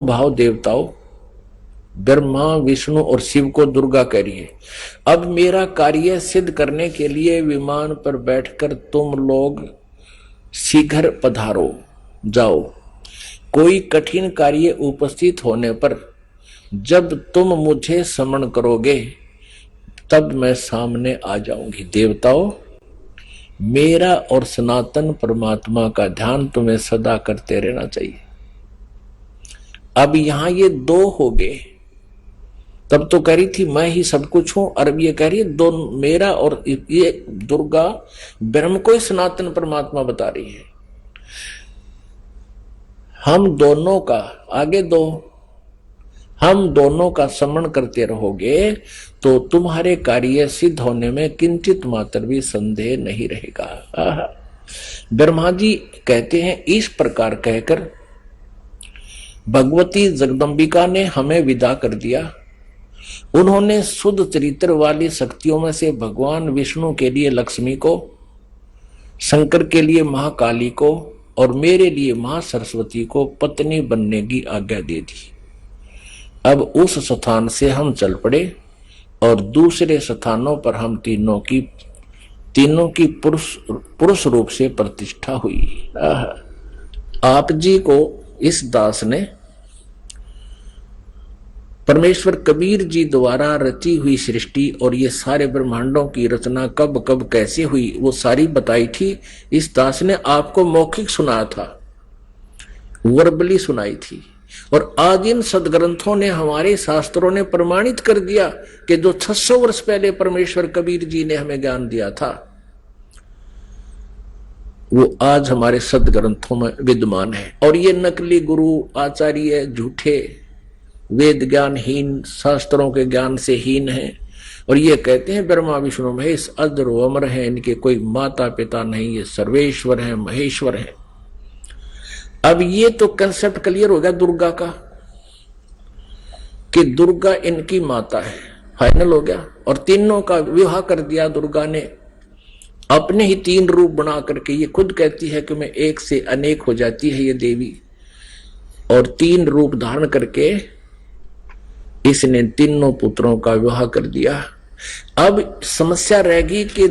भाव देवताओं ब्रह्मा विष्णु और शिव को दुर्गा कह रही है। अब मेरा कार्य सिद्ध करने के लिए विमान पर बैठकर तुम लोग शीघ्र पधारो जाओ। कोई कठिन कार्य उपस्थित होने पर जब तुम मुझे समन करोगे तब मैं सामने आ जाऊंगी। देवताओं, मेरा और सनातन परमात्मा का ध्यान तुम्हें सदा करते रहना चाहिए। अब यहां ये दो हो गए। तब तो कह रही थी मैं ही सब कुछ हूं, और अब ये कह रही है दो, मेरा और ये दुर्गा ब्रह्म को ही सनातन परमात्मा बता रही है। हम दोनों का आगे दो, हम दोनों का समन करते रहोगे तो तुम्हारे कार्य सिद्ध होने में किंचित मात्र भी संदेह नहीं रहेगा। ब्रह्मा जी कहते हैं इस प्रकार कहकर भगवती जगदम्बिका ने हमें विदा कर दिया। उन्होंने शुद्ध चरित्र वाली शक्तियों में से भगवान विष्णु के लिए लक्ष्मी को, शंकर के लिए महाकाली को और मेरे लिए मां सरस्वती को पत्नी बनने की आज्ञा दे दी। अब उस स्थान से हम चल पड़े और दूसरे स्थानों पर हम तीनों की पुरुष रूप से प्रतिष्ठा हुई। आप जी को इस दास ने परमेश्वर कबीर जी द्वारा रची हुई सृष्टि और ये सारे ब्रह्मांडों की रचना कब कब कैसे हुई वो सारी बताई थी। इस दास ने आपको मौखिक सुनाया था, वर्बली सुनाई थी। और आज इन सदग्रंथों ने, हमारे शास्त्रों ने प्रमाणित कर दिया कि जो 600 वर्ष पहले परमेश्वर कबीर जी ने हमें ज्ञान दिया था वो आज हमारे सदग्रंथों में विद्यमान है। और ये नकली गुरु आचार्य झूठे वेद ज्ञानहीन, शास्त्रों के ज्ञान से हीन है और ये कहते हैं ब्रह्मा विष्णु महेश अजर अमर है, इनके कोई माता पिता नहीं, ये सर्वेश्वर है, महेश्वर है। अब ये तो कंसेप्ट क्लियर हो गया दुर्गा का कि दुर्गा इनकी माता है, फाइनल हो गया। और तीनों का विवाह कर दिया दुर्गा ने, अपने ही 3 रूप बना करके। ये खुद कहती है कि मैं एक से अनेक हो जाती है ये देवी, और 3 रूप धारण करके इसने तीनों पुत्रों का विवाह कर दिया। अब समस्या रहेगी कि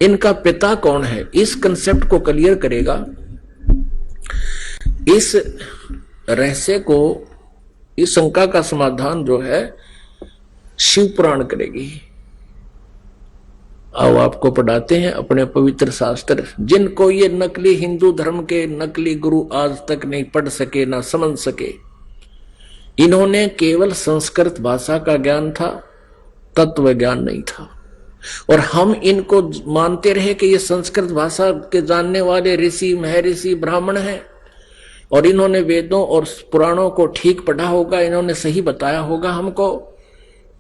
इनका पिता कौन है। इस कंसेप्ट को क्लियर करेगा, इस रहस्य को, इस शंका का समाधान जो है शिव पुराण करेगी। अब आपको पढ़ाते हैं अपने पवित्र शास्त्र, जिनको ये नकली हिंदू धर्म के नकली गुरु आज तक नहीं पढ़ सके ना समझ सके। इन्होंने केवल संस्कृत भाषा का ज्ञान था, तत्व ज्ञान नहीं था। और हम इनको मानते रहे कि ये संस्कृत भाषा के जानने वाले ऋषि महर्षि ब्राह्मण हैं और इन्होंने वेदों और पुराणों को ठीक पढ़ा होगा, इन्होंने सही बताया होगा हमको।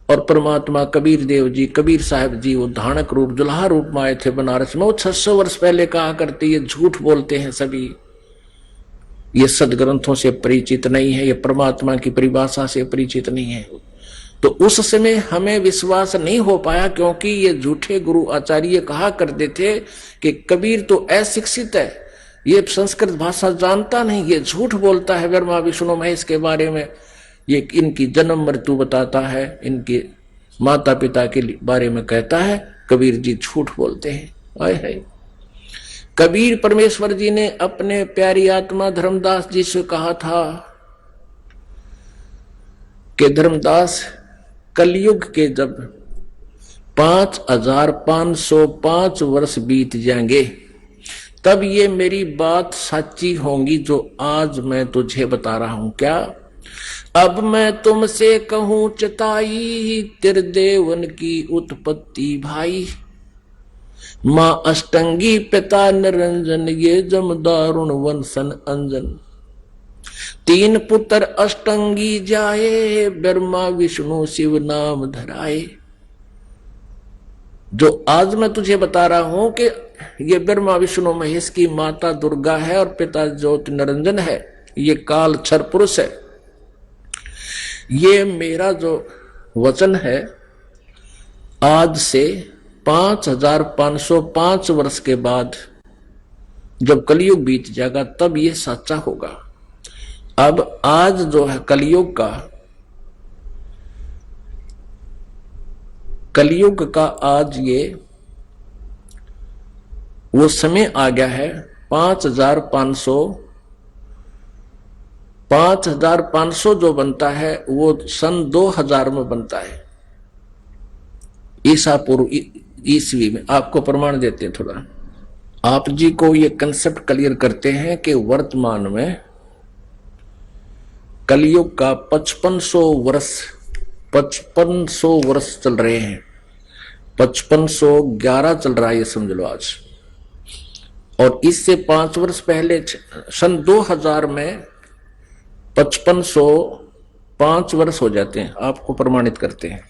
और परमात्मा कबीर देव जी, कबीर साहब जी वो धानक रूप दुल्हा रूप में आए थे बनारस में। वो 600 वर्ष पहले कहा करते, ये झूठ बोलते हैं सभी, ये सदग्रंथों से परिचित नहीं है, ये परमात्मा की परिभाषा से परिचित नहीं है। तो उस समय हमें विश्वास नहीं हो पाया क्योंकि ये झूठे गुरु आचार्य कहा करते थे कि कबीर तो अशिक्षित है, ये संस्कृत भाषा जानता नहीं, ये झूठ बोलता है ब्रह्मा विष्णु महेश के बारे में, ये इनकी जन्म मृत्यु बताता है, इनके माता पिता के बारे में कहता है। कबीर जी झूठ बोलते हैं। आए है कबीर परमेश्वर जी ने अपने प्यारी आत्मा धर्मदास जी से कहा था कि धर्मदास, कलयुग के जब 5505 वर्ष बीत जाएंगे तब ये मेरी बात सच्ची होंगी जो आज मैं तुझे बता रहा हूं। क्या? अब मैं तुमसे कहूं चताई, त्रिदेवन की उत्पत्ति भाई। मां अष्टंगी पिता निरंजन, ये जमदारुण वंशन अंजन। 3 पुत्र अष्टंगी जाए, ब्रह्मा विष्णु शिव नाम धराए। जो आज मैं तुझे बता रहा हूं कि ये ब्रह्मा विष्णु महेश की माता दुर्गा है और पिता ज्योति निरंजन है, ये काल क्षर पुरुष है। ये मेरा जो वचन है आज से 5505 वर्ष के बाद जब कलयुग बीत जाएगा तब ये सच्चा होगा। अब आज जो है कलयुग का आज ये वो समय आ गया है 5,500 जो बनता है वो सन 2000 में बनता है, ईसा पूर्व ईस्वी में। आपको प्रमाण देते हैं थोड़ा, आप जी को ये कंसेप्ट क्लियर करते हैं कि वर्तमान में कलयुग का 5500 वर्ष चल रहे हैं। 5511 चल रहा है ये समझ लो आज। और इससे 5 वर्ष पहले सन 2000 में 5505 वर्ष हो जाते हैं। आपको प्रमाणित करते हैं,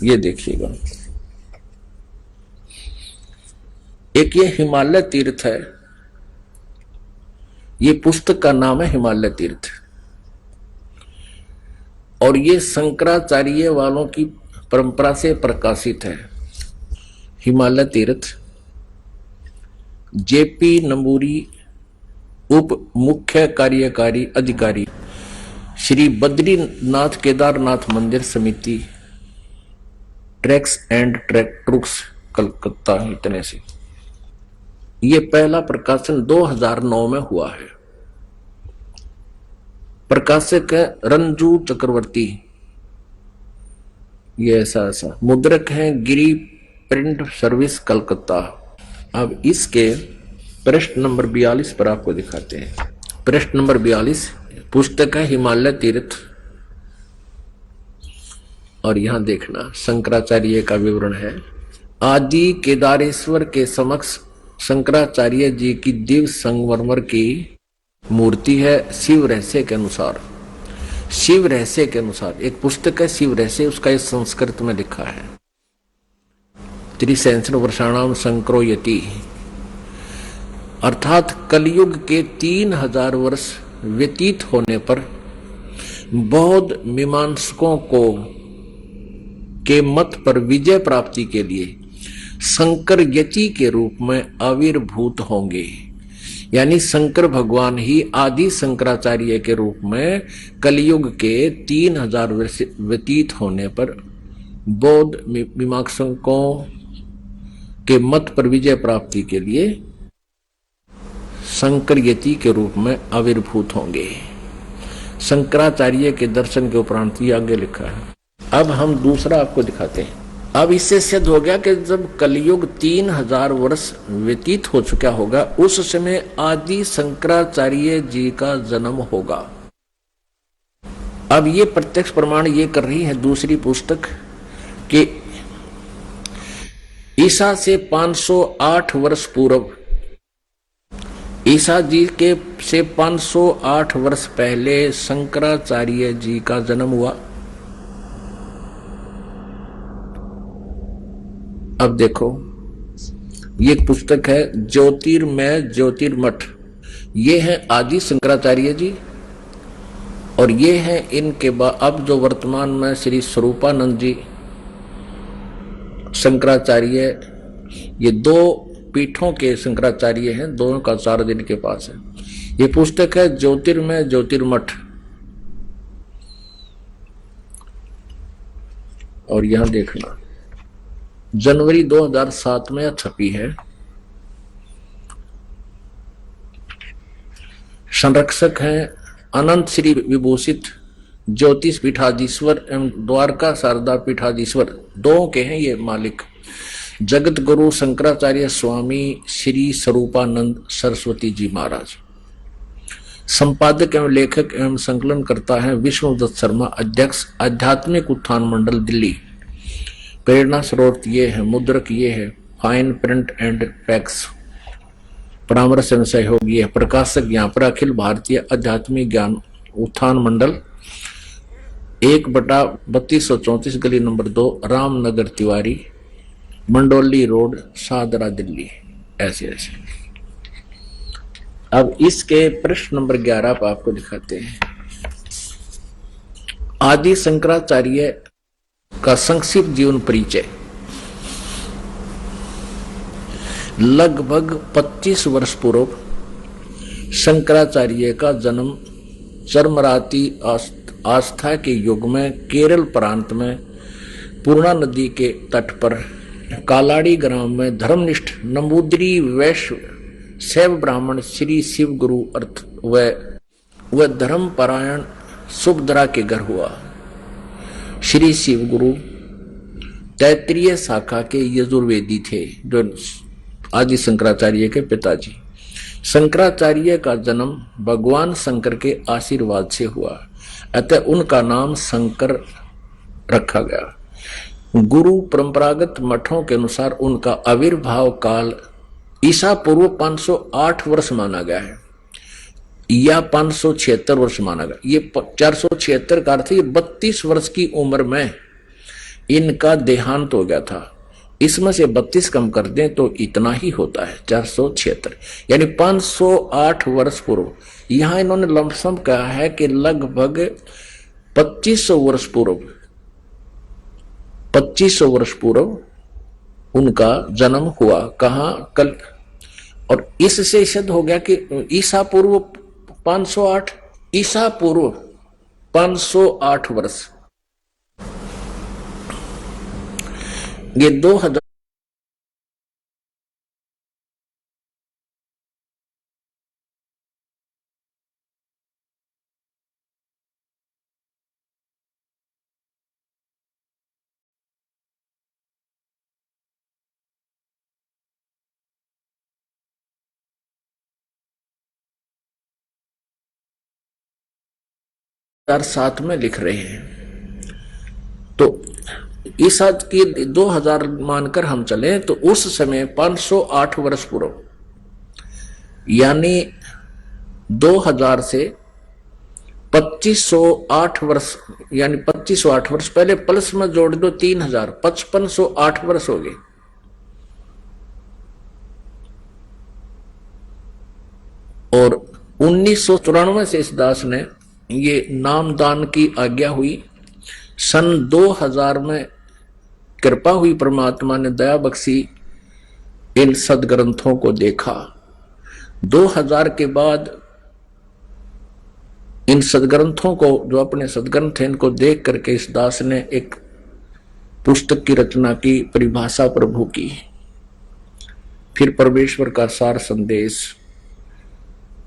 ये देखिएगा। एक ये हिमालय तीर्थ है, ये पुस्तक का नाम है हिमालय तीर्थ, और ये शंकराचार्य वालों की परंपरा से प्रकाशित है। हिमालय तीर्थ जेपी नंबूरी उप मुख्य कार्यकारी अधिकारी, श्री बद्रीनाथ केदारनाथ मंदिर समिति, ट्रैक्स एंड ट्रुक्स, कलकत्ता। इतने से ये पहला प्रकाशन 2009 में हुआ है। प्रकाशक है रंजू चक्रवर्ती, ये ऐसा मुद्रक है गिरी प्रिंट सर्विस, कलकत्ता। अब इसके पृष्ठ नंबर 42 पर आपको दिखाते हैं। पृष्ठ नंबर 42 पुस्तक है हिमालय तीर्थ, और यहां देखना शंकराचार्य का विवरण है। आदि केदारेश्वर के समक्ष शंकराचार्य जी की दिव्य संगमरमर की मूर्ति है। शिव रहस्य के अनुसार, शिव रहस्य के अनुसार एक पुस्तक है शिव रहस्य, उसका इस संस्कृत में लिखा है। 63 वर्षाणाम शंकरो यति, अर्थात कलयुग के 3000 वर्ष व्यतीत होने पर बौद्ध मीमांसकों को के मत पर विजय प्राप्ति के लिए शंकर यति के रूप में आविर्भूत होंगे। यानी शंकर भगवान ही आदि शंकराचार्य के रूप में कलयुग के 3000 वर्ष व्यतीत होने पर बौद्ध मीमांसकों के मत पर विजय प्राप्ति के लिए शंकर यति के रूप में आविर्भूत होंगे। शंकराचार्य के दर्शन के उपरांत ये आगे लिखा है। अब हम दूसरा आपको दिखाते हैं। अब इससे सिद्ध हो गया कि जब कलयुग 3000 वर्ष व्यतीत हो चुका होगा, उस समय आदि शंकराचार्य जी का जन्म होगा। अब ये प्रत्यक्ष प्रमाण ये कर रही है दूसरी पुस्तक कि ईसा से 508 वर्ष पूर्व, ईसा जी के से 508 वर्ष पहले शंकराचार्य जी का जन्म हुआ। अब देखो, ये एक पुस्तक है ज्योतिर्मय ज्योतिर्मठ, ये है आदि शंकराचार्य जी, और ये है इनके बाद अब जो वर्तमान में श्री स्वरूपानंद जी शंकराचार्य, ये 2 पीठों के शंकराचार्य हैं, दोनों का 4 दिन के पास है। ये पुस्तक है ज्योतिर्मय ज्योतिर्मठ, और यहां देखना जनवरी 2007 में छपी है। संरक्षक हैं अनंत श्री विभूषित ज्योतिष पीठाधीश्वर एवं द्वारका शारदा पीठाधीश्वर, 2 के हैं ये मालिक, जगत गुरु शंकराचार्य स्वामी श्री स्वरूपानंद सरस्वती जी महाराज। संपादक एवं लेखक एवं संकलन करता है विष्णुदत्त शर्मा, अध्यक्ष आध्यात्मिक उत्थान मंडल दिल्ली। प्रेरणा स्रोत ये है, मुद्रक ये है फाइन प्रिंट एंड पैक्स, परामर्श एवं सहयोग ये है। प्रकाशक यहाँ पर अखिल भारतीय आध्यात्मिक ज्ञान उत्थान मंडल, 1/3234 गली नंबर 2, रामनगर तिवारी, मंडोली रोड, सादरा दिल्ली। ऐसे ऐसे। अब इसके प्रश्न नंबर 11 पर आपको दिखाते हैं। आदि शंकराचार्य का संक्षिप्त जीवन परिचय। लगभग 25 वर्ष पूर्व शंकराचार्य का जन्म चरमराती आस्था के युग में केरल प्रांत में पूर्णा नदी के तट पर कालाड़ी ग्राम में धर्मनिष्ठ नंबूदरी वैश्य शैव ब्राह्मण श्री शिव गुरु अर्थ वह धर्मपरायण सुभद्रा के घर हुआ। श्री शिव गुरु तैत्रीय शाखा के यजुर्वेदी थे, जो आदि शंकराचार्य के पिताजी। शंकराचार्य का जन्म भगवान शंकर के आशीर्वाद से हुआ, अतः उनका नाम शंकर रखा गया। गुरु परंपरागत मठों के अनुसार उनका आविर्भाव काल ईसा पूर्व 508 वर्ष माना गया है या 576 वर्ष माना गया। ये 476 का अर्थ, ये 32 वर्ष की उम्र में इनका देहांत हो गया था। इसमें से 32 कम कर दें तो इतना ही होता है 476, यानी 508 वर्ष पूर्व। यहां इन्होंने लमसम कहा है कि लगभग 2500 वर्ष पूर्व 2500 वर्ष पूर्व उनका जन्म हुआ। कहां? कल। और इससे सिद्ध हो गया कि ईसा पूर्व 508, ईसा पूर्व 508 वर्ष। ये 2000 7 में लिख रहे हैं, तो इस आज की 2000 मानकर हम चले तो उस समय 508 वर्ष पूर्व, यानी 2000 से 2508 वर्ष, यानी 2508 वर्ष पहले प्लस में जोड़ दो 3000, 5508 वर्ष हो गए। और 1994 से इस दास ने ये नामदान की आज्ञा हुई। सन 2000 में कृपा हुई, परमात्मा ने दया बख्शी, इन सदग्रंथों को देखा। 2000 के बाद इन सदग्रंथों को, जो अपने सदग्रंथ हैं, इनको देख करके इस दास ने एक पुस्तक की रचना की, परिभाषा प्रभु की, फिर परमेश्वर का सार संदेश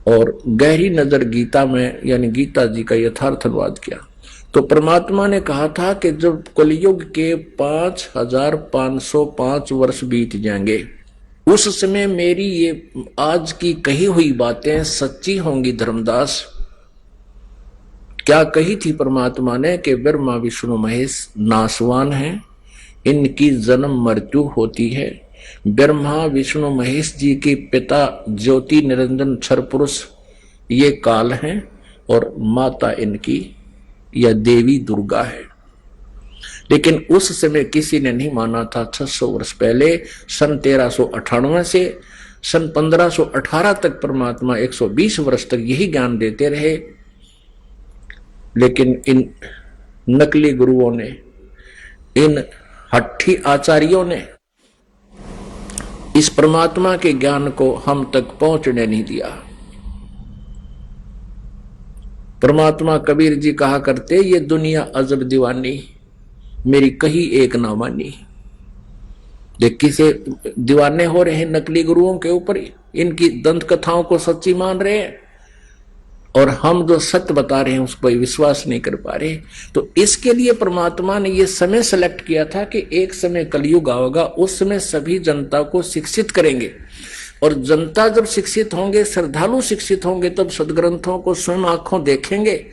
और गहरी नजर गीता में, यानी गीता जी का यथार्थ अनुवाद किया। तो परमात्मा ने कहा था कि जब कलयुग के 5505 वर्ष बीत जाएंगे, उस समय मेरी ये आज की कही हुई बातें सच्ची होंगी। धर्मदास, क्या कही थी परमात्मा ने कि ब्रह्मा विष्णु महेश नासवान हैं, इनकी जन्म मृत्यु होती है। ब्रह्मा विष्णु महेश जी के पिता ज्योति निरंजन क्षर पुरुष ये काल हैं, और माता इनकी या देवी दुर्गा है। लेकिन उस समय किसी ने नहीं माना था। 600 वर्ष पहले सन 1398 से सन 1518 तक परमात्मा 120 वर्ष तक यही ज्ञान देते रहे। लेकिन इन नकली गुरुओं ने, इन हट्ठी आचार्यों ने इस परमात्मा के ज्ञान को हम तक पहुंचने नहीं दिया। परमात्मा कबीर जी कहा करते, ये दुनिया अजब दीवानी, मेरी कही एक ना मानी। देखिए से दीवाने हो रहे हैं नकली गुरुओं के ऊपर, इनकी दंत कथाओं को सच्ची मान रहे हैं, और हम जो सत्य बता रहे हैं उस पर विश्वास नहीं कर पा रहे। तो इसके लिए परमात्मा ने ये समय सेलेक्ट किया था कि एक समय कलयुग आएगा, उस समय सभी जनता को शिक्षित करेंगे, और जनता जब शिक्षित होंगे, श्रद्धालु शिक्षित होंगे, तब सदग्रंथों को स्वयं आंखों देखेंगे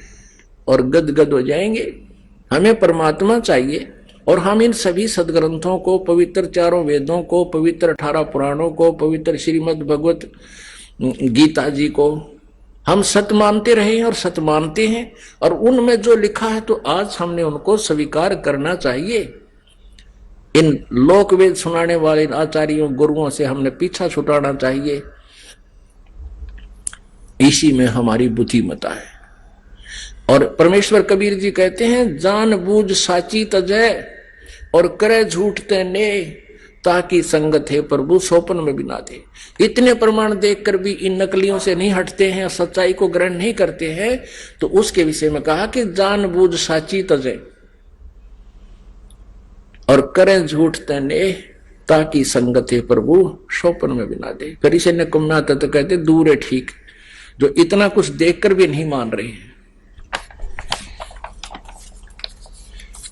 और गदगद हो जाएंगे। हमें परमात्मा चाहिए, और हम इन सभी सदग्रंथों को, पवित्र चारों वेदों को, पवित्र 18 पुराणों को, पवित्र श्रीमद् भगवत गीता जी को हम सत्य मानते रहे हैं और सत्य मानते हैं, और उनमें जो लिखा है तो आज हमने उनको स्वीकार करना चाहिए। इन लोक वेद सुनाने वाले आचार्यों गुरुओं से हमने पीछा छुटाना चाहिए। इसी में हमारी बुद्धिमता है। और परमेश्वर कबीर जी कहते हैं, जान बूझ साची तजय और करे झूठ ते ने, ताकि संगत है प्रभु सोपन में भी ना दे। इतने प्रमाण देखकर भी इन नकलियों से नहीं हटते हैं, सच्चाई को ग्रहण नहीं करते हैं, तो उसके विषय में कहा कि जानबूझ साची तजे और करें झूठ तने ताकि संगत है प्रभु सोपन में भी ना दे। फिर इसे निकम्मा तो कहते दूर है ठीक, जो इतना कुछ देखकर भी नहीं मान रहे हैं।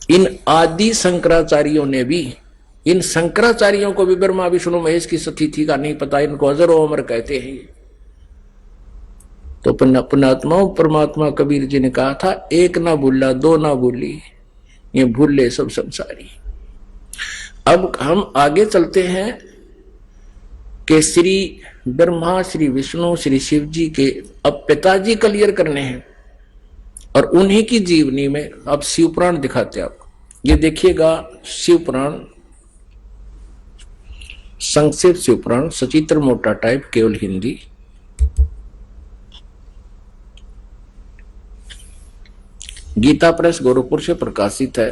इन आदि शंकराचार्यों ने भी, इन शंकराचार्यों को भी ब्रह्मा विष्णु महेश की स्थिति का नहीं पता, इनको अजरो अमर कहते हैं। तो पुण्यात्माओं परमात्मा कबीर जी ने कहा था, एक ना भूला दो ना भूली, ये भूले सब संसारी। अब हम आगे चलते हैं कि श्री ब्रह्मा, श्री विष्णु, श्री शिव जी के अब पिताजी क्लियर करने हैं और उन्हीं की जीवनी में अब शिव पुराण दिखाते हैं। आप ये देखिएगा, शिव पुराण संक्षिप्त शिव पुराण, सचित्र मोटा टाइप, केवल हिंदी। गीता प्रेस गोरखपुर से प्रकाशित है।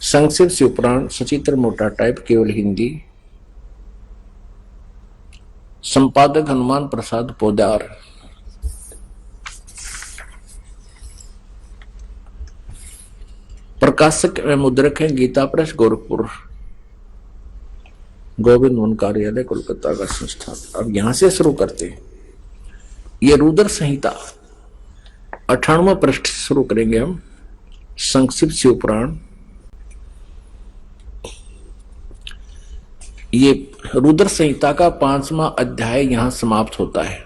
संक्षिप्त शिव पुराण सचित्र मोटा टाइप, केवल हिंदी। संपादक हनुमान प्रसाद पोदार। प्रकाशक में मुद्रक है गीता प्रेस गोरखपुर, गोविंद वन कार्यालय कोलकाता का संस्थान। अब यहां से शुरू करते हैं। ये रुद्र संहिता 98वां पृष्ठ शुरू करेंगे हम। संक्षिप्त शिव पुराण, ये रुद्र संहिता का 5वां अध्याय यहां समाप्त होता है।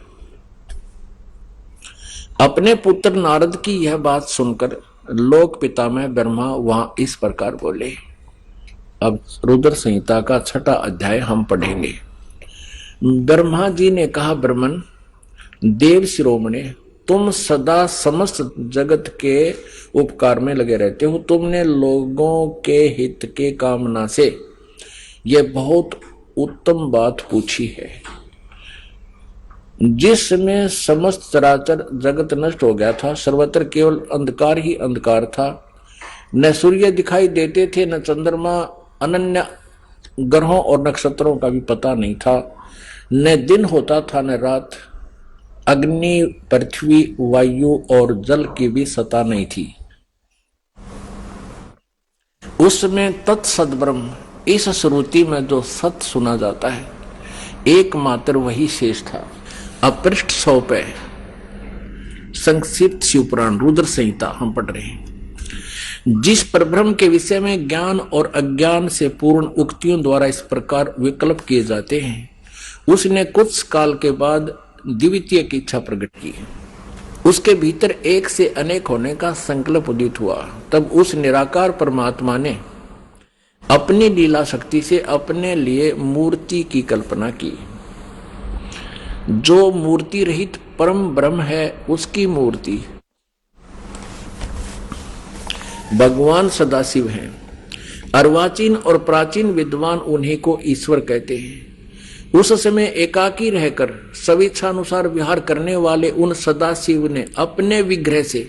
अपने पुत्र नारद की यह बात सुनकर लोक पितामह ब्रह्मा वहां इस प्रकार बोले। अब रुद्र संहिता का 6वां अध्याय हम पढ़ेंगे। ब्रह्मा जी ने कहा, ब्रह्मन देव शिरोमणे, तुम सदा समस्त जगत के उपकार में लगे रहते हो। तुमने लोगों के हित के कामना से ये बहुत उत्तम बात पूछी है। जिसमें समस्त चराचर जगत नष्ट हो गया था, सर्वत्र केवल अंधकार ही अंधकार था। न सूर्य दिखाई देते थे, न चंद्रमा, अनन्य ग्रहों और नक्षत्रों का भी पता नहीं था। न दिन होता था न रात। अग्नि, पृथ्वी, वायु और जल की भी सत्ता नहीं थी। उसमें तत्सद ब्रह्म, इस श्रुति में जो सत सुना जाता है एकमात्र वही शेष था। अब पृष्ठ 100 पे संक्षिप्त शिव पुराण रुद्र संहिता हम पढ़ रहे हैं। जिस परब्रह्म के विषय में ज्ञान और अज्ञान से पूर्ण उक्तियों द्वारा इस प्रकार विकल्प किए जाते हैं, उसने कुछ काल के बाद द्वितीय की इच्छा प्रकट की। उसके भीतर एक से अनेक होने का संकल्प उदित हुआ। तब उस निराकार परमात्मा ने अपनी लीला शक्ति से अपने लिए मूर्ति की कल्पना की। जो मूर्ति रहित परम ब्रह्म है, उसकी मूर्ति भगवान सदाशिव हैं। अर्वाचीन और प्राचीन विद्वान उन्हीं को ईश्वर कहते हैं। उस समय एकाकी रहकर स्वेच्छानुसार विहार करने वाले उन सदाशिव ने अपने विग्रह से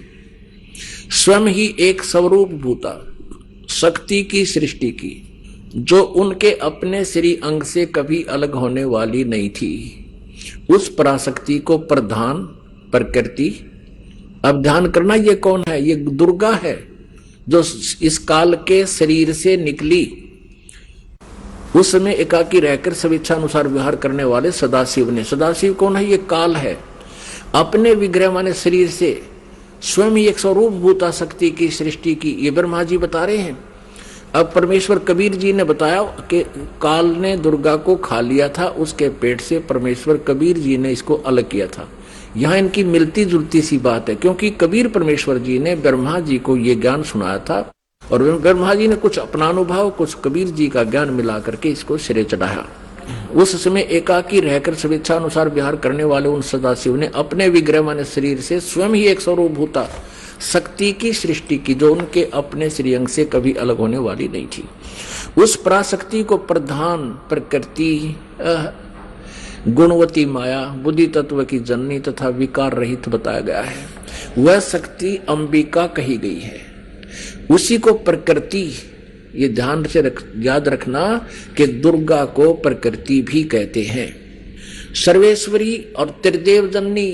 स्वयं ही एक स्वरूप भूता शक्ति की सृष्टि की, जो उनके अपने श्री अंग से कभी अलग होने वाली नहीं थी। उस पराशक्ति को प्रधान प्रकृति, अब ध्यान करना, ये कौन है? ये दुर्गा है, जो इस काल के शरीर से निकली। उस समय एकाकी रहकर स्वेच्छानुसार विहार करने वाले सदाशिव ने, सदाशिव कौन है? ये काल है। अपने विग्रह माने शरीर से स्वयं ही एक स्वरूप भूता शक्ति की सृष्टि की, ये ब्रह्मा जी बता रहे हैं। अब परमेश्वर कबीर जी ने बताया कि काल ने दुर्गा को खा लिया था, उसके पेट से परमेश्वर कबीर जी ने इसको अलग किया था। यहाँ इनकी मिलती जुलती सी बात है, क्योंकि कबीर परमेश्वर जी ने ब्रह्मा जी को ये ज्ञान सुनाया था और ब्रह्मा जी ने कुछ अपना अनुभव, कुछ कबीर जी का ज्ञान मिला करके इसको सिरे चढ़ाया। उस समय एकाकी रहकर स्वेच्छानुसार विहार करने वाले उन सदाशिव ने अपने विग्रह माने शरीर से स्वयं ही एक स्वरूप भूता शक्ति की सृष्टि की, जो उनके अपने श्रीअंग से कभी अलग होने वाली नहीं थी। उस पराशक्ति को प्रधान प्रकृति, गुणवती माया, बुद्धि तत्व की जननी तथा विकार रहित बताया गया है। वह शक्ति अंबिका कही गई है। उसी को प्रकृति ये ध्यान से याद रखना कि दुर्गा को प्रकृति भी कहते हैं। सर्वेश्वरी और त्रिदेव जननी,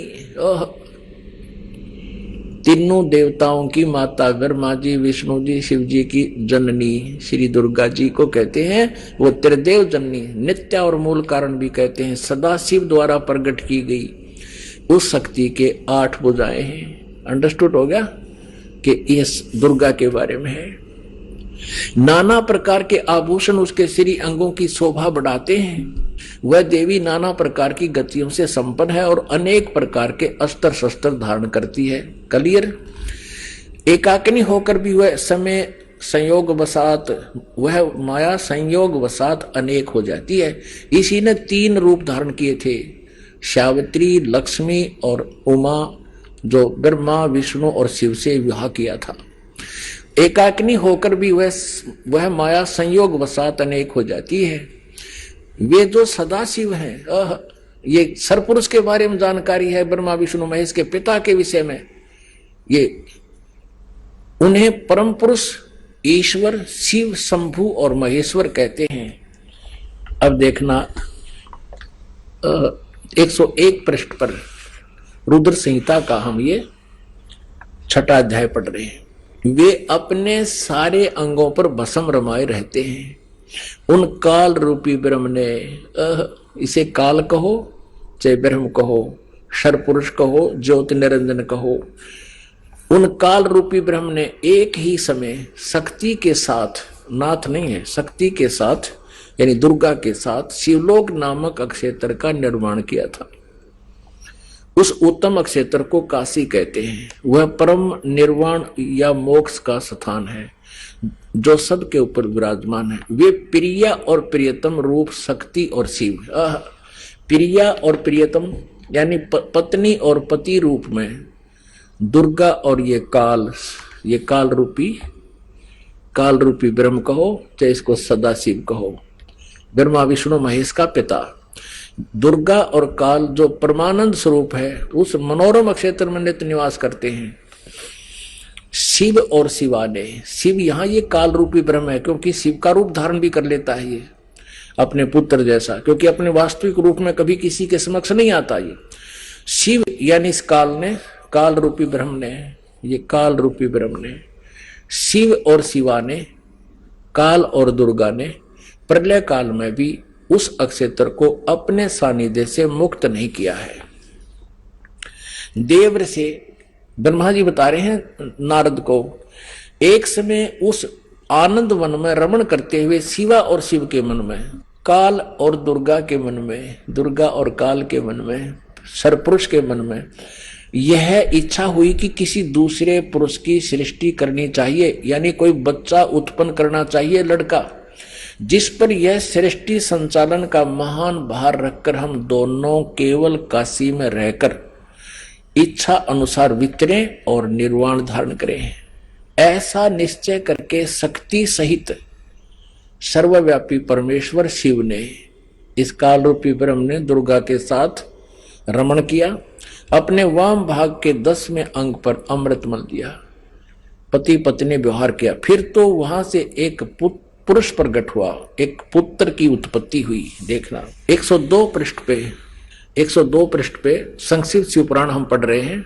तीनों देवताओं की माता ब्रह्मा जी, विष्णु जी, शिव जी की जननी श्री दुर्गा जी को कहते हैं। वो त्रिदेव जननी, नित्य और मूल कारण भी कहते हैं। सदा शिव द्वारा प्रकट की गई उस शक्ति के 8 भुजाएं हैं। अंडरस्टूड हो गया कि इस दुर्गा के बारे में है। नाना प्रकार के आभूषण उसके श्री अंगों की शोभा बढ़ाते हैं। वह देवी नाना प्रकार की गतियों से संपन्न है और अनेक प्रकार के अस्त्र शस्त्र धारण करती है। क्लियर? एकाकिनी होकर भी वह समय संयोग वसात, वह माया संयोग वसात अनेक हो जाती है। इसी ने 3 रूप धारण किए थे, सावित्री, लक्ष्मी और उमा, जो ब्रह्मा, विष्णु और शिव से विवाह किया था। एकाकिनी होकर भी वह माया संयोग वसात अनेक हो जाती है। वे जो सदाशिव हैं, ये सरपुरुष के बारे में जानकारी है, ब्रह्मा विष्णु महेश के पिता के विषय में। ये उन्हें परम पुरुष ईश्वर शिव, शंभु और महेश्वर कहते हैं। अब देखना 101 पृष्ठ पर रुद्र संहिता का हम ये 6वां अध्याय पढ़ रहे हैं। वे अपने सारे अंगों पर भस्म रमाए रहते हैं। उन काल रूपी ब्रह्म ने, इसे काल कहो चाहे ब्रह्म कहो, सर्वपुरुष कहो, ज्योति निरंजन कहो, उन काल रूपी ब्रह्म ने एक ही समय शक्ति के साथ, नाथ नहीं है, शक्ति के साथ यानी दुर्गा के साथ शिवलोक नामक अक्षेत्र का निर्माण किया था। उस उत्तम अक्षेत्र को काशी कहते हैं। वह परम निर्वाण या मोक्ष का स्थान है जो सबके ऊपर विराजमान है। वे प्रिया और प्रियतम रूप शक्ति और शिव, प्रिया और प्रियतम यानी पत्नी और पति रूप में दुर्गा और ये काल रूपी ब्रह्म कहो चाहे इसको सदाशिव कहो, ब्रह्मा विष्णु महेश का पिता। दुर्गा और काल जो परमानंद स्वरूप है उस मनोरम क्षेत्र में नित्य निवास करते हैं। शिव और शिवाने, शिव यहाँ ये काल रूपी ब्रह्म है क्योंकि शिव का रूप धारण भी कर लेता है ये अपने पुत्र जैसा, क्योंकि अपने वास्तविक रूप में कभी किसी के समक्ष नहीं आता। ये शिव यानी इस काल रूपी ब्रह्म ने, ये काल रूपी ब्रह्म ने, शिव और शिवा ने, काल और दुर्गा ने प्रलय काल में भी उस अक्षेत्र को अपने सानिध्य से मुक्त नहीं किया है। देव से ब्रह्मा जी बता रहे हैं नारद को, एक समय उस आनंद वन में रमण करते हुए शिवा और शिव के मन में, काल और दुर्गा के मन में, दुर्गा और काल के मन में, सरपुरुष के मन में यह इच्छा हुई कि किसी दूसरे पुरुष की सृष्टि करनी चाहिए, यानी कोई बच्चा उत्पन्न करना चाहिए, लड़का, जिस पर यह सृष्टि संचालन का महान भार रखकर हम दोनों केवल काशी में रहकर इच्छा अनुसार विचरें और निर्वाण धारण करें। ऐसा निश्चय करके शक्ति सहित सर्वव्यापी परमेश्वर शिव ने, इस काल रूपी ब्रह्म ने दुर्गा के साथ रमण किया। अपने वाम भाग के 10वें अंग पर अमृत मल दिया, पति पत्नी व्यवहार किया। फिर तो वहां से एक पुरुष प्रकट हुआ, एक पुत्र की उत्पत्ति हुई। देखना 102 पृष्ठ पे संक्षिप्त शिव पुराण हम पढ़ रहे हैं।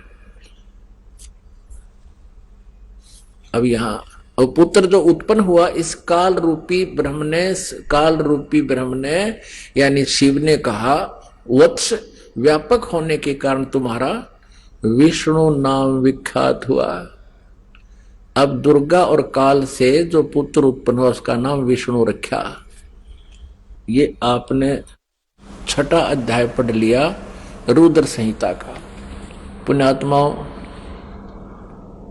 अब यहाँ और पुत्र जो उत्पन्न हुआ इस काल रूपी ब्रह्म ने यानी शिव ने कहा, वत्स व्यापक होने के कारण तुम्हारा विष्णु नाम विख्यात हुआ। अब दुर्गा और काल से जो पुत्र उत्पन्न हुआ उसका नाम विष्णु रखा। ये आपने 6वां अध्याय पढ़ लिया रुद्र संहिता का। पुण्यात्माओं,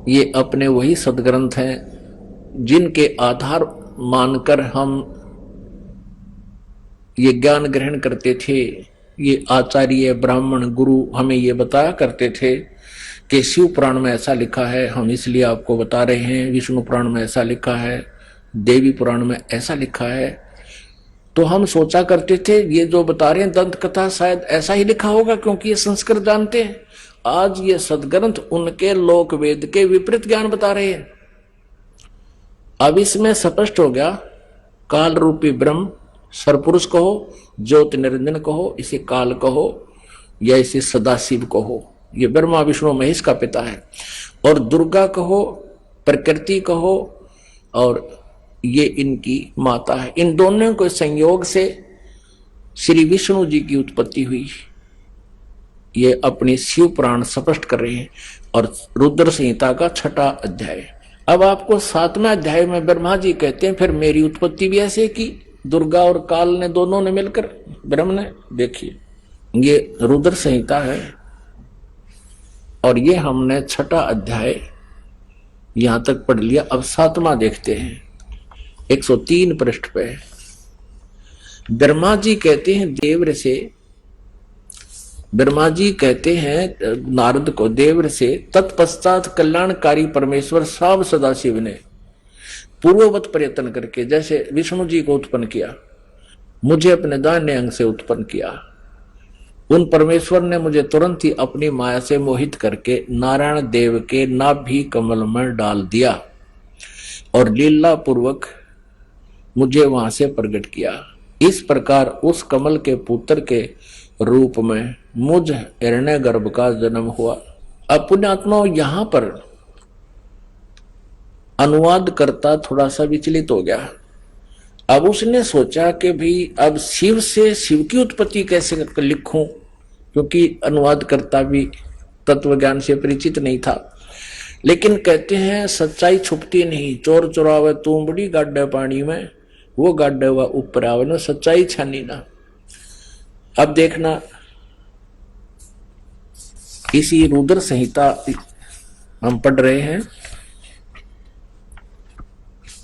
ये अपने वही सदग्रंथ हैं जिनके आधार मानकर हम ये ज्ञान ग्रहण करते थे। ये आचार्य ब्राह्मण गुरु हमें ये बताया करते थे कि शिव पुराण में ऐसा लिखा है, हम इसलिए आपको बता रहे हैं। विष्णु पुराण में ऐसा लिखा है, देवी पुराण में ऐसा लिखा है। तो हम सोचा करते थे ये जो बता रहे हैं दंत कथा शायद ऐसा ही लिखा होगा क्योंकि ये संस्कृत जानते हैं। आज ये सदग्रंथ उनके लोक वेद के विपरीत ज्ञान बता रहे हैं। अब इसमें स्पष्ट हो गया, काल रूपी ब्रह्म सरपुरुष कहो, ज्योति निरंजन कहो, इसे काल कहो या इसे सदाशिव कहो, ये ब्रह्मा विष्णु महेश का पिता है। और दुर्गा कहो, प्रकृति कहो, और ये इनकी माता है। इन दोनों के संयोग से श्री विष्णु जी की उत्पत्ति हुई, ये अपनी शिव पुराण स्पष्ट कर रहे हैं। और रुद्र संहिता का 6वां अध्याय। अब आपको 7वें अध्याय में ब्रह्मा जी कहते हैं फिर मेरी उत्पत्ति भी ऐसे की, दुर्गा और काल ने दोनों ने मिलकर, ब्रह्म ने। देखिए ये रुद्र संहिता है और ये हमने 6वां अध्याय यहां तक पढ़ लिया। अब 7वां देखते हैं, 103 पृष्ठ पे। ब्रह्मा जी कहते हैं देवर से, ब्रह्मा जी कहते हैं नारद को देवर से, तत्पश्चात कल्याणकारी परमेश्वर साव सदाशिव ने पूर्ववत प्रयत्न करके, जैसे विष्णु जी को उत्पन्न किया, मुझे अपने दाहिने अंग से उत्पन्न किया, उन परमेश्वर ने मुझे तुरंत ही अपनी माया से मोहित करके नारायण देव के नाभि कमल में डाल दिया और लीला पूर्वक मुझे वहां से प्रकट किया। इस प्रकार उस कमल के पुत्र के रूप में मुझ हिरण्य गर्भ का जन्म हुआ। अब पुण्यात्मा यहां पर अनुवाद करता थोड़ा सा विचलित हो गया। अब उसने सोचा कि भाई अब शिव से शिव की उत्पत्ति कैसे लिखूं, क्योंकि अनुवाद करता भी तत्व ज्ञान से परिचित नहीं था। लेकिन कहते हैं सच्चाई छुपती नहीं, चोर चुरावे तू बड़ी गाड्डे पानी में, वो गाड्डे व ऊपर आवे ना, सच्चाई छानी ना। अब देखना, इसी रुद्र संहिता हम पढ़ रहे हैं,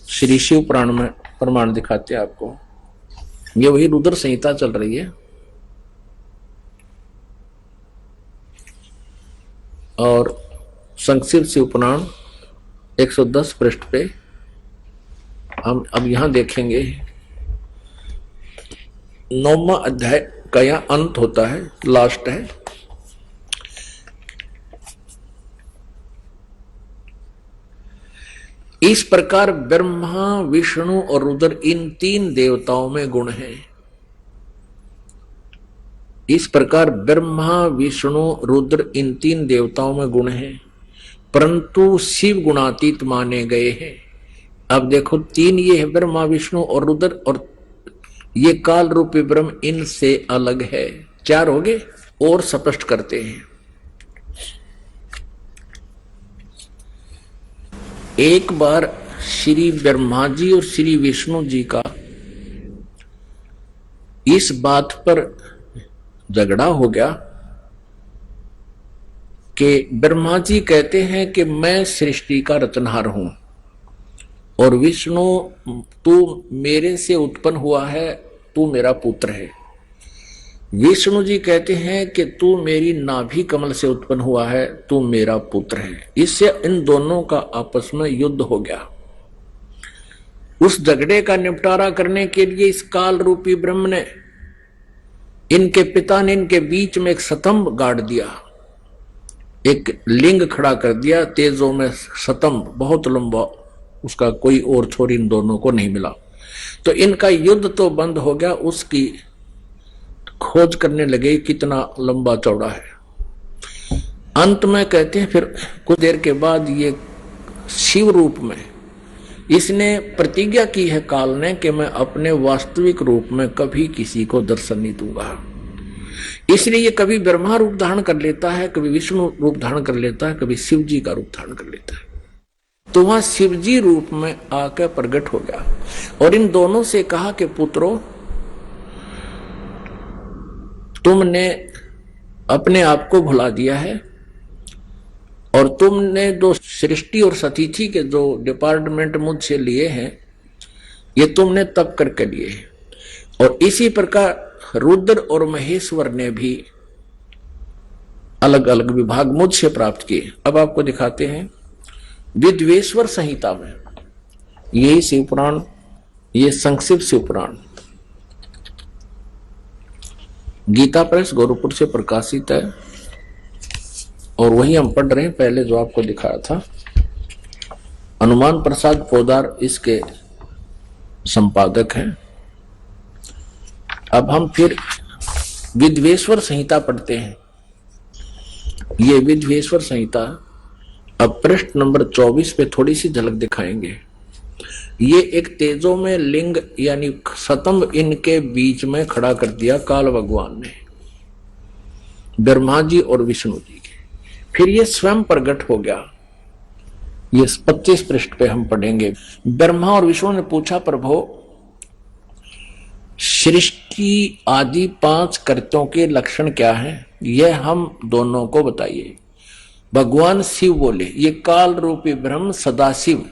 श्री शिव पुराण में प्रमाण दिखाते हैं आपको। ये वही रुद्र संहिता चल रही है और संक्षिप्त शिव पुराण 110 पृष्ठ पे हम अब यहां देखेंगे 9वां अध्याय का यह अंत होता है, लास्ट है। इस प्रकार ब्रह्मा विष्णु और रुद्र इन 3 देवताओं में गुण है। इस प्रकार ब्रह्मा विष्णु रुद्र इन 3 देवताओं में गुण है, परंतु शिव गुणातीत माने गए हैं। अब देखो 3 ये है, ब्रह्मा विष्णु और रुद्र, और ये काल रूपी ब्रह्म इनसे अलग है। 4 हो गए। और स्पष्ट करते हैं, एक बार श्री ब्रह्मा जी और श्री विष्णु जी का इस बात पर झगड़ा हो गया कि ब्रह्मा जी कहते हैं कि मैं सृष्टि का रचनहार हूं और विष्णु तू मेरे से उत्पन्न हुआ है, तू मेरा पुत्र है। विष्णु जी कहते हैं कि तू मेरी नाभि कमल से उत्पन्न हुआ है, तू मेरा पुत्र है। इससे इन दोनों का आपस में युद्ध हो गया। उस झगड़े का निपटारा करने के लिए इस काल रूपी ब्रह्म ने, इनके पिता ने इनके बीच में एक स्तंभ गाड़ दिया, एक लिंग खड़ा कर दिया, तेजों में स्तंभ बहुत लंबा, उसका कोई और छोर इन दोनों को नहीं मिला। तो इनका युद्ध तो बंद हो गया, उसकी खोज करने लगे कितना लंबा चौड़ा है। अंत में कहते हैं फिर कुछ देर के बाद ये शिव रूप में इसने प्रतिज्ञा की है काल ने कि मैं अपने वास्तविक रूप में कभी किसी को दर्शन नहीं दूंगा। इसलिए ये कभी ब्रह्मा रूप धारण कर लेता है, कभी विष्णु रूप धारण कर लेता है, कभी शिव जी का रूप धारण कर लेता है। तो वहां शिव जी रूप में आकर प्रकट हो गया और इन दोनों से कहा कि पुत्रों, तुमने अपने आप को भुला दिया है और तुमने जो सृष्टि और सतिथि के जो डिपार्टमेंट मुझसे लिए हैं, ये तुमने तब करके लिए हैं। और इसी प्रकार रुद्र और महेश्वर ने भी अलग अलग विभाग मुझसे प्राप्त किए। अब आपको दिखाते हैं विद्वेश्वर संहिता में, यही शिव पुराण, ये संक्षिप्त शिव पुराण गीता प्रेस गोरखपुर से प्रकाशित है और वही हम पढ़ रहे हैं, पहले जो आपको दिखाया था। हनुमान प्रसाद पोदार इसके संपादक हैं। अब हम फिर विद्वेश्वर संहिता पढ़ते हैं। ये विद्वेश्वर संहिता अब पृष्ठ नंबर 24 पे थोड़ी सी झलक दिखाएंगे। ये एक तेजो में लिंग यानी सतंब इनके बीच में खड़ा कर दिया काल भगवान ने, ब्रह्मा जी और विष्णु जी के। फिर ये स्वयं प्रकट हो गया। ये 25 पृष्ठ पे हम पढ़ेंगे। ब्रह्मा और विष्णु ने पूछा, प्रभु सृष्टि आदि 5 कृत्यों के लक्षण क्या हैं? यह हम दोनों को बताइए। भगवान शिव बोले, ये काल रूपी ब्रह्म सदाशिव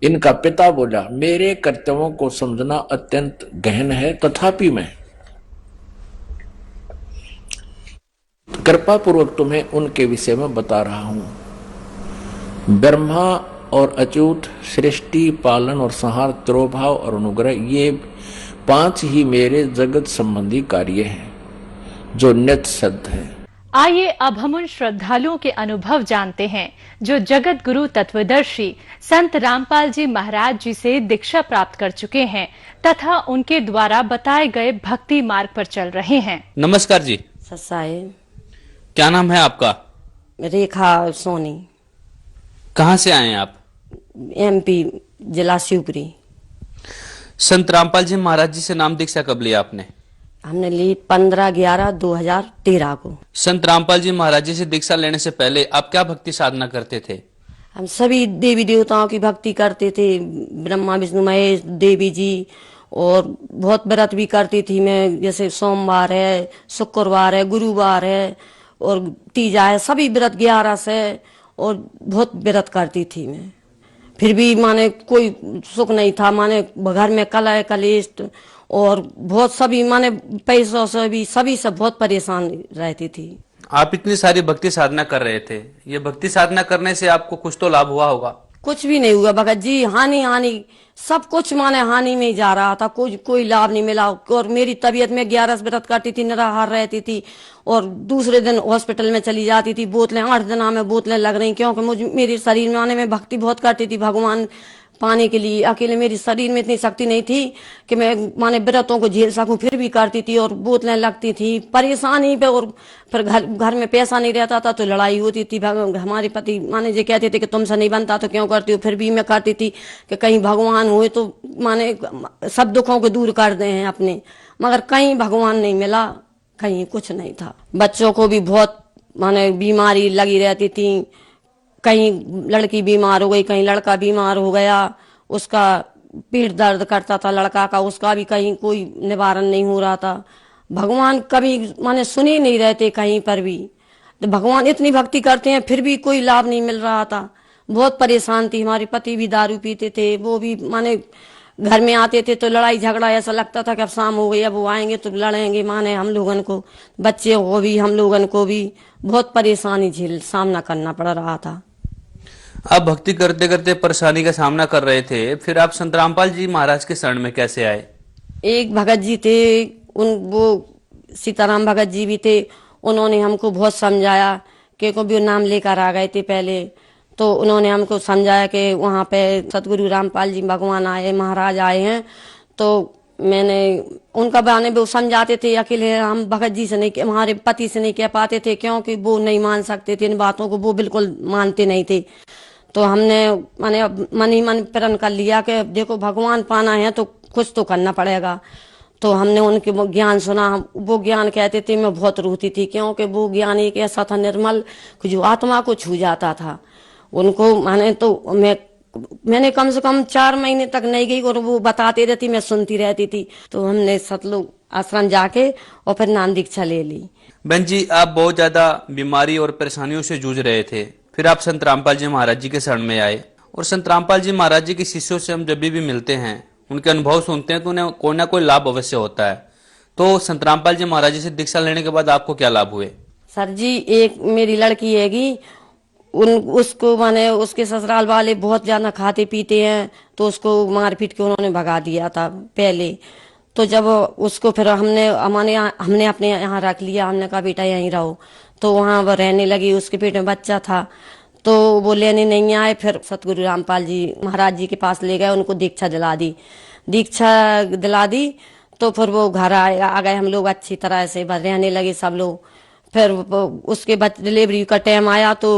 इनका पिता बोला, मेरे कर्तव्यों को समझना अत्यंत गहन है, तथापि मैं कृपा पूर्वक तुम्हें उनके विषय में बता रहा हूं। ब्रह्मा और अच्युत, सृष्टि, पालन और संहार, तिरोभाव और अनुग्रह, ये 5 ही मेरे जगत संबंधी कार्य हैं जो नित्य सिद्ध है। आइए अब हम उन श्रद्धालुओं के अनुभव जानते हैं जो जगत गुरु तत्वदर्शी संत रामपाल जी महाराज जी से दीक्षा प्राप्त कर चुके हैं तथा उनके द्वारा बताए गए भक्ति मार्ग पर चल रहे हैं। नमस्कार जी। ससाए। क्या नाम है आपका? रेखा सोनी। कहाँ से आए हैं आप? MP जिला शिवपुरी। संत रामपाल जी महाराज जी से नाम दीक्षा कब लिया आपने? हमने ली 15/11/2013 को। संत रामपाल जी महाराज जी से दीक्षा लेने से पहले आप क्या भक्ति साधना करते थे? हम सभी देवी देवताओं की भक्ति करते थे, ब्रह्मा विष्णु महेश देवी जी, और बहुत व्रत भी करती थी मैं, जैसे सोमवार है, शुक्रवार है, गुरुवार है और तीजा है, सभी व्रत 11 से, और बहुत व्रत करती थी मैं। फिर भी माने कोई सुख नहीं था, माने घर में कलह कलेश और बहुत सभी माने पैसों से भी सभी से बहुत परेशान रहती थी। आप इतनी सारी भक्ति साधना कर रहे थे, ये भक्ति साधना करने से आपको कुछ तो लाभ हुआ होगा? कुछ भी नहीं हुआ भगत जी, हानि हानि सब कुछ माने हानि में ही जा रहा था, कोई लाभ नहीं मिला। और मेरी तबीयत में 11 व्रत करती थी, निराहार रहती थी और दूसरे दिन हॉस्पिटल में चली जाती थी। बोतलें 8 दिन में बोतलें लग रही, क्योंकि मुझे मेरे शरीर में आने में भक्ति बहुत करती थी भगवान पाने के लिए। अकेले मेरी शरीर में इतनी शक्ति नहीं थी कि मैं माने व्रतों को झेल सकूं, फिर भी करती थी और बोतलें लगती थी, परेशानी पे। और फिर घर में पैसा नहीं रहता था तो लड़ाई होती थी। हमारे पति माने जी कहते थे कि तुमसे नहीं बनता तो क्यों करती हो, फिर भी मैं करती थी कि कहीं भगवान हुए तो माने सब दुखों को दूर कर दे हैं अपने। मगर कहीं भगवान नहीं मिला, कहीं कुछ नहीं था। बच्चों को भी बहुत माने बीमारी लगी रहती थी, कहीं लड़की बीमार हो गई, कहीं लड़का बीमार हो गया, उसका पेट दर्द करता था लड़का का, उसका भी कहीं कोई निवारण नहीं हो रहा था। भगवान कभी माने सुने नहीं रहते कहीं पर भी। तो भगवान इतनी भक्ति करते हैं फिर भी कोई लाभ नहीं मिल रहा था। बहुत परेशान थी। हमारे पति भी दारू पीते थे, वो भी माने घर में आते थे तो लड़ाई झगड़ा, ऐसा लगता था कि अब शाम हो गई, अब वो आएंगे तो लड़ेंगे माने हम लोगन को, बच्चे को भी हम लोगन को भी बहुत परेशानी झेल सामना करना पड़ रहा था। आप भक्ति करते करते परेशानी का सामना कर रहे थे, फिर आप संत रामपाल जी महाराज के शरण में कैसे आए? एक भगत जी थे, वो सीताराम भगत जी भी थे, उन्होंने हमको बहुत समझाया कि को भी नाम लेकर आ गए थे पहले, तो उन्होंने हमको समझाया कि वहाँ पे सतगुरु रामपाल जी भगवान आए, महाराज आए हैं। तो मैंने उनका बहाने वो समझाते थे, अकेले हम भगत जी से नहीं, हमारे पति से नहीं कह पाते थे क्योंकि वो नहीं मान सकते थे इन बातों को, वो बिल्कुल मानते नहीं थे। तो हमने माने मन ही मन प्रण कर लिया कि देखो भगवान पाना है तो कुछ तो करना पड़ेगा। तो हमने उनके वो ज्ञान सुना, वो ज्ञान कहते थे, मैं बहुत रोती थी क्योंकि वो ज्ञान एक ऐसा था निर्मल जो आत्मा को छू जाता था। उनको माने तो मैंने कम से कम 4 महीने तक नहीं गई और वो बताते रहती, मैं सुनती रहती थी। तो हमने सतलोक आश्रम जाके और फिर नाम दीक्षा ले ली। बहन जी, आप बहुत ज्यादा बीमारी और परेशानियों से जूझ रहे थे, फिर आप संत रामपाल जी महाराज जी के शरण में आए। और संत रामपाल जी महाराज जी के शिष्यों से हम जब भी मिलते हैं, उनके अनुभव सुनते हैं तो उन्हें कोई ना कोई लाभ अवश्य होता है। तो संत रामपाल जी महाराज जी से दीक्षा लेने के बाद आपको क्या लाभ हुए? सर जी, एक मेरी लड़की हैगी, उसको माने उसके ससुराल वाले बहुत ज्यादा खाते पीते हैं तो उसको मार पीट के उन्होंने भगा दिया था पहले। तो जब उसको फिर हमने अपने यहाँ रख लिया, हमने कहा बेटा यहीं रहो। तो वहाँ वह रहने लगी, उसके पेट में बच्चा था। तो वो लेने नहीं आए। फिर सतगुरु रामपाल जी महाराज जी के पास ले गए, उनको दीक्षा दिला दी। तो फिर वो घर आ गए, हम लोग अच्छी तरह से रहने लगे सब लोग। फिर उसके बाद डिलीवरी का टाइम आया तो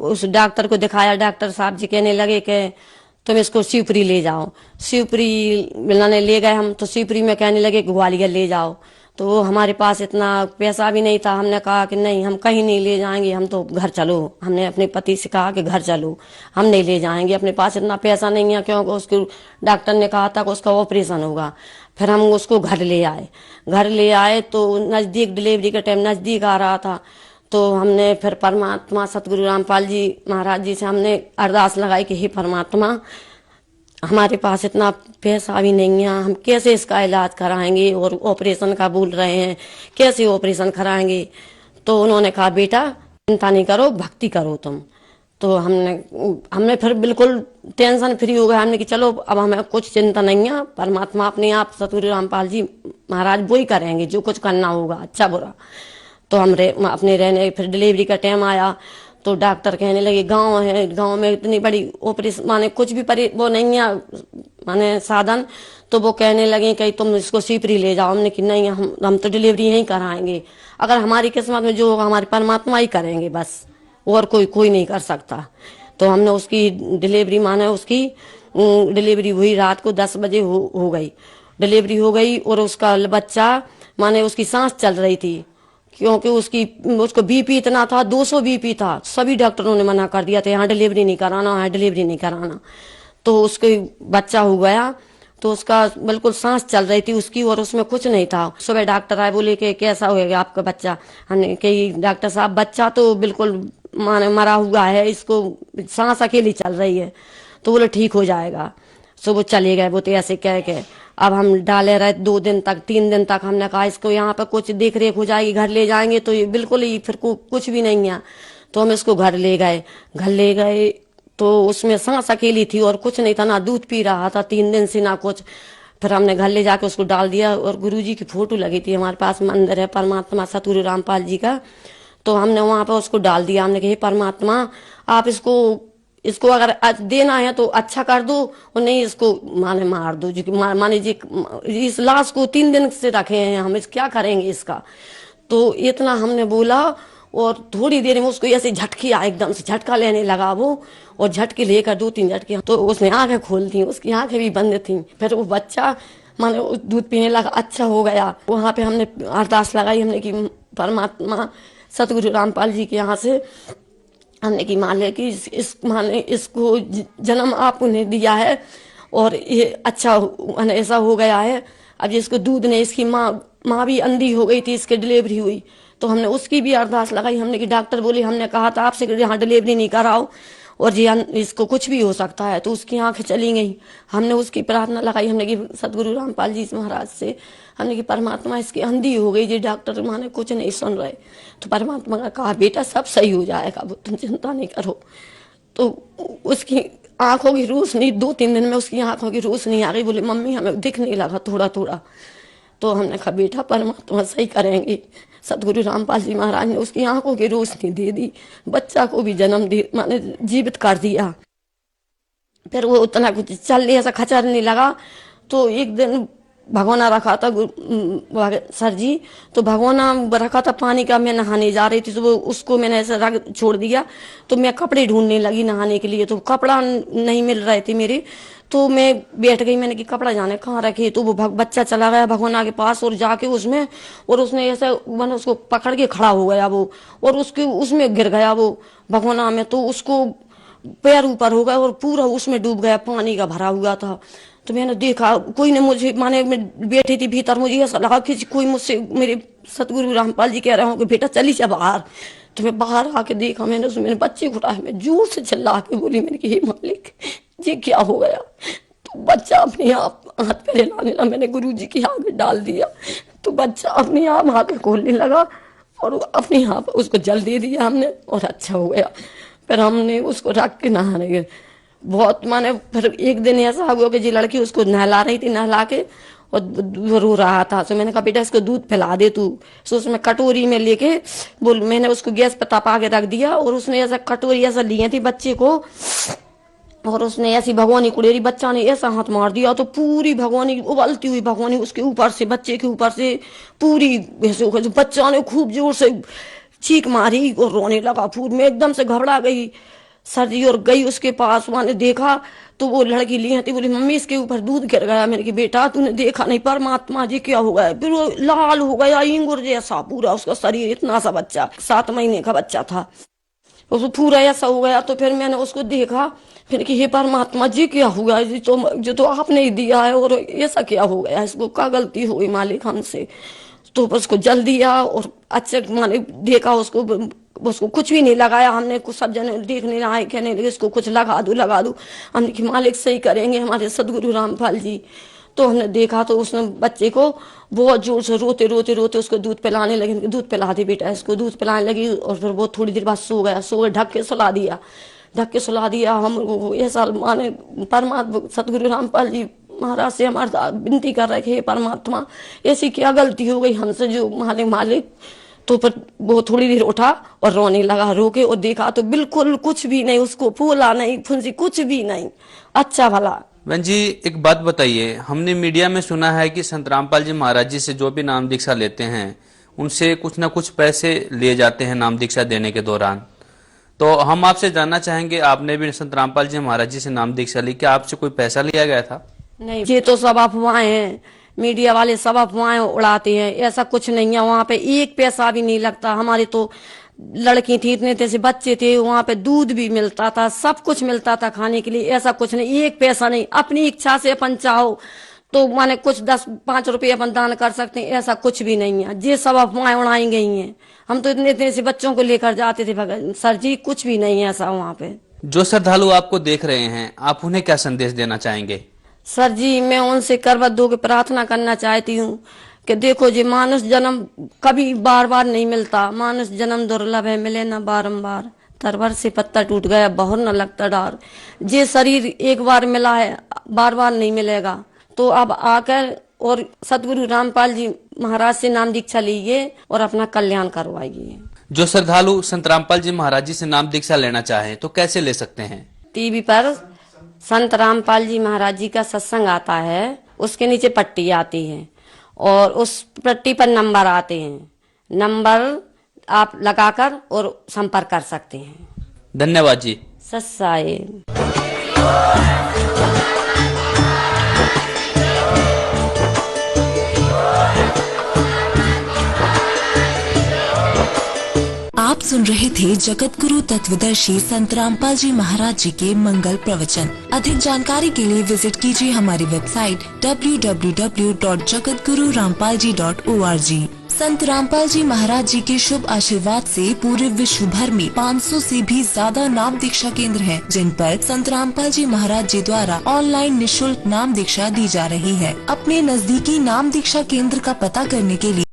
उस डॉक्टर को दिखाया। डॉक्टर साहब जी कहने लगे कि तुम इसको शिवपुरी ले जाओ। शिवपुरी मिलाने ले गए हम, तो शिवपुरी में कहने लगे ग्वालियर ले जाओ। तो हमारे पास इतना पैसा भी नहीं था। हमने कहा कि नहीं, हम कहीं नहीं ले जाएंगे, हम तो घर चलो। हमने अपने पति से कहा कि घर चलो, हम नहीं ले जाएंगे, अपने पास इतना पैसा नहीं है, क्योंकि उसको डॉक्टर ने कहा था कि उसका ऑपरेशन होगा। फिर हम उसको घर ले आए तो नजदीक, डिलीवरी का टाइम नजदीक आ रहा था। तो हमने फिर परमात्मा सतगुरु रामपाल जी महाराज जी से हमने अरदास लगाई कि हे परमात्मा, हमारे पास इतना पैसा भी नहीं है, हम कैसे इसका इलाज कराएंगे, और ऑपरेशन का बोल रहे हैं, कैसे ऑपरेशन कराएंगे। तो उन्होंने कहा बेटा चिंता नहीं करो, भक्ति करो तुम। तो हमने फिर बिल्कुल टेंशन फ्री हो गया। हमने कि चलो अब हमें कुछ चिंता नहीं है, परमात्मा अपने आप सतगुरु रामपाल जी महाराज वो ही करेंगे जो कुछ करना होगा, अच्छा बुरा। तो हम अपने रहने, फिर डिलीवरी का टाइम आया तो डॉक्टर कहने लगे गांव है, गांव में इतनी बड़ी ऑपरेशन माने कुछ भी वो नहीं है माने साधन। तो वो कहने लगे कि तुम इसको शिवपुरी ले जाओ। हमने कि नहीं, हम तो डिलीवरी यहीं कराएंगे, अगर हमारी किस्मत में जो होगा हमारे परमात्मा ही करेंगे बस, और कोई नहीं कर सकता। तो हमने उसकी डिलीवरी माने उसकी डिलीवरी हुई रात को 10 बजे हो गई डिलीवरी हो गई। और उसका बच्चा माने उसकी सांस चल रही थी, क्योंकि उसको बीपी इतना था, 200 बीपी था। सभी डॉक्टरों ने मना कर दिया था, यहाँ डिलीवरी नहीं कराना। तो उसके बच्चा हो गया, तो उसका बिल्कुल सांस चल रही थी उसकी, और उसमें कुछ नहीं था। सुबह डॉक्टर आए, बोले कि कैसा होएगा आपका बच्चा। हमने कही डॉक्टर साहब बच्चा तो बिल्कुल माने मरा हुआ है, इसको सांस अकेली चल रही है। तो बोले ठीक हो जाएगा। सो वो चले गए, वो तो ऐसे कह के। अब हम डाले रहे 2 दिन तक 3 दिन तक। हमने कहा इसको यहाँ पे कुछ देख रेख हो जाएगी, घर ले जाएंगे। तो ये बिल्कुल ही फिर कुछ भी नहीं है। तो हम इसको घर ले गए तो उसमें सांस अकेली थी और कुछ नहीं था, ना दूध पी रहा था 3 दिन से ना कुछ। फिर हमने घर ले जाके उसको डाल दिया, और गुरुजी की फोटो लगी थी, हमारे पास मंदिर है परमात्मा सतगुरु रामपाल जी का। तो हमने वहां पर उसको डाल दिया। हमने कहा परमात्मा आप इसको अगर देना है तो अच्छा कर दो, और नहीं इसको माने मार दो। माने जी इस लाश को 3 दिन से रखे हैं हम, क्या करेंगे इसका। तो इतना हमने बोला, और थोड़ी देर में उसको ऐसे झटकी आया, एकदम से झटका लेने लगा वो, और झटके लेकर 2-3 झटके तो उसने आंखें खोल दी, उसकी आंखें भी बंद थी। फिर वो बच्चा माने दूध पीने लगा, अच्छा हो गया। वहां पे हमने अरदास लगाई, हमने की परमात्मा सतगुरु रामपाल जी के यहाँ से हमने की माने कि इसको जन्म आपने दिया है, और ये अच्छा माने ऐसा हो गया है। अब जिसको दूध ने, इसकी माँ भी अंधी हो गई थी, इसकी डिलीवरी हुई तो हमने उसकी भी अरदास लगाई। हमने कि डॉक्टर बोले, हमने कहा था आपसे यहाँ डिलीवरी नहीं कराओ, और जी इसको कुछ भी हो सकता है। तो उसकी आंखें चली गई। हमने उसकी प्रार्थना लगाई, हमने कि सतगुरु रामपाल जी महाराज से हमने कि परमात्मा इसकी अंधी हो गई जी, डॉक्टर माने कुछ नहीं सुन रहे। तो परमात्मा का कहा बेटा सब सही हो जाएगा, तुम चिंता नहीं करो। तो उसकी आंखों की रोशनी 2-3 दिन में उसकी आंखों की रोशनी आ गई। बोले मम्मी हमें दिखने लगा थोड़ा थोड़ा। तो हमने कहा बेटा परमात्मा सही करेंगे। सतगुरु रामपाल जी महाराज ने उसकी आंखों की रोशनी दे दी, बच्चा को भी जन्म दे माने जीवित कर दिया। फिर वो उतना कुछ चलने ऐसा खचरने लगा। तो एक दिन भगोना रखा था सर जी, तो भगोना रखा था पानी का, मैं नहाने जा रही थी तो वो उसको मैंने ऐसा रख छोड़ दिया। तो मैं कपड़े ढूंढने लगी नहाने के लिए, तो कपड़ा नहीं मिल रहे थे मेरे। तो मैं बैठ गई, मैंने कि कपड़ा जाने कहाँ रखे। तो वो बच्चा चला गया भगोना के पास, और जाके उसने ऐसे मैंने उसको पकड़ के खड़ा हो गया वो, और उसमें गिर गया वो भगोना में। तो उसको पैर ऊपर हो गया और पूरा उसमें डूब गया, पानी का भरा हुआ था। तो मैंने देखा कोई ने मुझे माने मैं बैठी थी भीतर, मुझे ऐसा लगा कि कोई मुझसे, मेरे सतगुरु रामपाल जी कह रहे हो कि बेटा चली जा बाहर। तो मैं बाहर आके देखा, मैंने उसमें मेरे बच्चे को उठाया, मैं जोर से चिल्ला के बोली, मैंने कि हे मालिक ये क्या हो गया। तो बच्चा अपने आप हाथ पैर हिलाने लगा, मैंने गुरु जी की आगे डाल दिया। तो बच्चा अपने आप आके खोलने लगा, और अपने आप उसको जल दे दिया हमने, और अच्छा हो गया। फिर हमने उसको रख के नहाने बहुत माने। फिर एक दिन ऐसा हुआ कि जी लड़की उसको नहला रही थी, नहला के और रो रहा था। तो मैंने कहा बेटा इसको दूध पिला दे तू। तो उसमें कटोरी में लेके बोल, मैंने उसको गैस पे तपा के रख दिया और उसने ऐसा कटोरी ऐसा लिए थी बच्चे को, और उसने ऐसी भगवानी कुड़ेरी, बच्चा ने ऐसा हाथ मार दिया तो पूरी भगवानी, उबलती हुई भगवानी उसके ऊपर से, बच्चे के ऊपर से पूरी ऐसे, बच्चा ने खूब जोर से चीख मारी और रोने लगा। फूट में एकदम से घबरा गई सर जी और गई उसके पास। वहां ने देखा तो वो लड़की ली थी, बोली मम्मी इसके ऊपर दूध गिर गया। मैंने कहा बेटा तूने देखा नहीं, परमात्मा जी क्या हो गया। फिर वो लाल हो गया इंगुर जैसा पूरा उसका शरीर, इतना सा बच्चा, 7 महीने का बच्चा था, उसको पूरा ऐसा हो गया। तो फिर मैंने उसको देखा, फिर कि हे परमात्मा जी क्या हुआ, जो तो आपने ही दिया है और ऐसा क्या हो गया, इसको क्या गलती हो गई मालिक हमसे। तो उसको जल दिया और अच्छे माने देखा, उसको कुछ भी नहीं लगाया हमने, कुछ सब जने देखने आए, कहने लगे इसको कुछ लगा दो। हमने कि मालिक सही करेंगे हमारे सदगुरु रामपाल जी। तो हमने देखा तो उसने बच्चे को बहुत जोर से रोते उसको दूध पिलाने लगे। दूध पिला दे बेटा इसको, दूध पिलाने लगी और फिर वो थोड़ी देर बाद सो गया, ढक के सुला दिया। हम ऐसा माने परमात्मा सदगुरु रामपाल जी महाराज से हमारा विनती कर रहे थे, परमात्मा ऐसी क्या गलती हो गई हमसे जो मालिक। तो फिर वो थोड़ी देर उठा और रोने लगा, रो के और देखा तो बिल्कुल कुछ भी नहीं, उसको फूला नहीं, फुंसी कुछ भी नहीं, अच्छा भला। बहन जी एक बात बताइए, हमने मीडिया में सुना है कि संत रामपाल जी महाराज जी से जो भी नाम दीक्षा लेते हैं उनसे कुछ ना कुछ पैसे लिए जाते हैं नाम दीक्षा देने के दौरान। तो हम आपसे जानना चाहेंगे, आपने भी संत रामपाल जी महाराज जी से नाम दीक्षा ली, क्या आपसे कोई पैसा लिया गया था? नहीं, ये तो सब अफवाहें हैं, मीडिया वाले सब अफवाहें उड़ाते हैं, ऐसा कुछ नहीं है। वहां पे 1 पैसा भी नहीं लगता। हमारे तो लड़की थी, इतने से बच्चे थे, वहां पे दूध भी मिलता था, सब कुछ मिलता था खाने के लिए, ऐसा कुछ नहीं, 1 पैसा नहीं। अपनी इच्छा से अपन चाहो तो माने कुछ 10-5 रुपये अपन दान कर सकते हैं, ऐसा कुछ भी नहीं है। ये सब अफवाहें उड़ाई गई हैं। हम तो इतने से बच्चों को लेकर जाते थे भगत सर जी, कुछ भी नहीं है ऐसा वहां पे। जो श्रद्धालु आपको देख रहे हैं, आप उन्हें क्या संदेश देना चाहेंगे? सर जी मैं उनसे करबद्ध होकर प्रार्थना करना चाहती हूँ कि देखो जी, मानुष जन्म कभी बार बार नहीं मिलता, मानुष जन्म दुर्लभ है, मिले न बारंबार। तरवर से पत्ता टूट गया, बहुत न लगता डार। ये शरीर एक बार मिला है, बार बार नहीं मिलेगा। तो अब आकर और सतगुरु रामपाल जी महाराज से नाम दीक्षा लीजिए और अपना कल्याण करवाइए। जो श्रद्धालु संत रामपाल जी महाराज जी से नाम दीक्षा लेना चाहें तो कैसे ले सकते हैं? टीवी पर संत रामपाल जी महाराज जी का सत्संग आता है, उसके नीचे पट्टी आती है और उस पट्टी पर नंबर आते हैं, नंबर आप लगाकर और संपर्क कर सकते हैं। धन्यवाद जी। सत्साए। आप सुन रहे थे जगत गुरु तत्वदर्शी संत रामपाल जी महाराज जी के मंगल प्रवचन। अधिक जानकारी के लिए विजिट कीजिए हमारी वेबसाइट www.jagatgururampalji.org। संत रामपाल जी महाराज जी के शुभ आशीर्वाद से पूरे विश्व भर में 500 से भी ज्यादा नाम दीक्षा केंद्र हैं, जिन पर संत रामपाल जी महाराज जी द्वारा ऑनलाइन निःशुल्क नाम दीक्षा दी जा रही है। अपने नजदीकी नाम दीक्षा केंद्र का पता करने के लिए